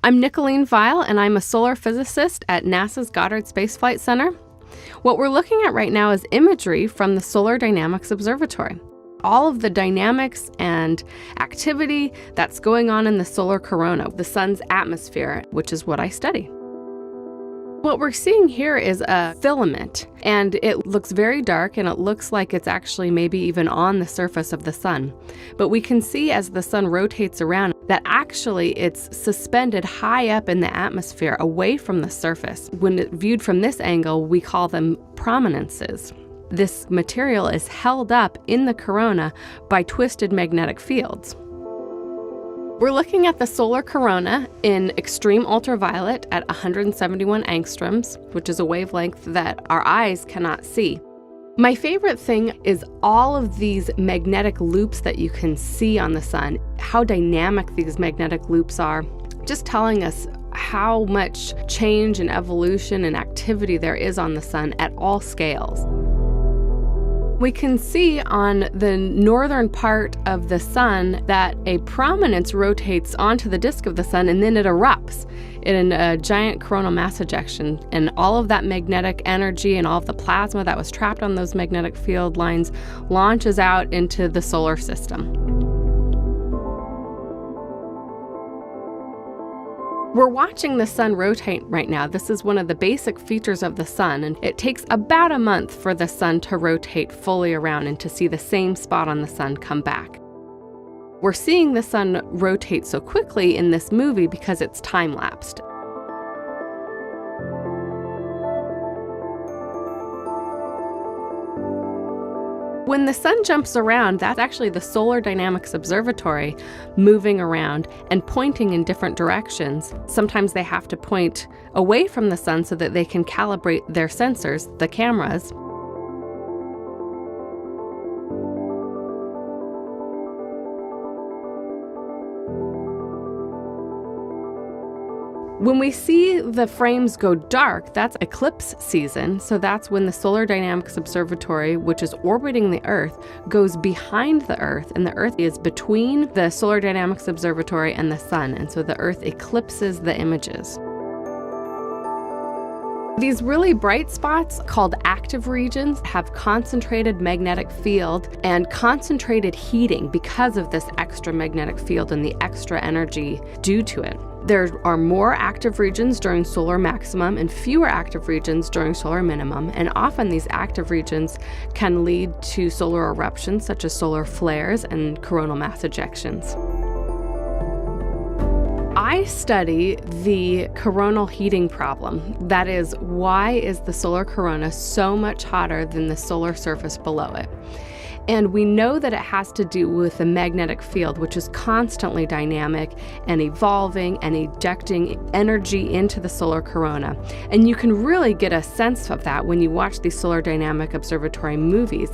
I'm Nicolene Weil, and I'm a solar physicist at NASA's Goddard Space Flight Center. What we're looking at right now is imagery from the Solar Dynamics Observatory. All of the dynamics and activity that's going on in the solar corona, the sun's atmosphere, which is what I study. What we're seeing here is a filament, and it looks very dark, and it looks like it's actually maybe even on the surface of the sun. But we can see as the sun rotates around that actually it's suspended high up in the atmosphere away from the surface. When viewed from this angle, we call them prominences. This material is held up in the corona by twisted magnetic fields. We're looking at the solar corona in extreme ultraviolet at 171 angstroms, which is a wavelength that our eyes cannot see. My favorite thing is all of these magnetic loops that you can see on the sun, how dynamic these magnetic loops are, just telling us how much change and evolution and activity there is on the sun at all scales. We can see on the northern part of the sun that a prominence rotates onto the disk of the sun and then it erupts in a giant coronal mass ejection. And all of that magnetic energy and all of the plasma that was trapped on those magnetic field lines launches out into the solar system. We're watching the sun rotate right now. This is one of the basic features of the sun, and it takes about a month for the sun to rotate fully around and to see the same spot on the sun come back. We're seeing the sun rotate so quickly in this movie because it's time-lapsed. When the sun jumps around, that's actually the Solar Dynamics Observatory moving around and pointing in different directions. Sometimes they have to point away from the sun so that they can calibrate their sensors, the cameras. When we see the frames go dark, that's eclipse season. So that's when the Solar Dynamics Observatory, which is orbiting the Earth, goes behind the Earth, and the Earth is between the Solar Dynamics Observatory and the sun, and so the Earth eclipses the images. These really bright spots, called active regions, have concentrated magnetic field and concentrated heating because of this extra magnetic field and the extra energy due to it. There are more active regions during solar maximum and fewer active regions during solar minimum, and often these active regions can lead to solar eruptions such as solar flares and coronal mass ejections. I study the coronal heating problem. That is, why is the solar corona so much hotter than the solar surface below it? And we know that it has to do with the magnetic field, which is constantly dynamic and evolving and ejecting energy into the solar corona. And you can really get a sense of that when you watch these Solar Dynamic Observatory movies.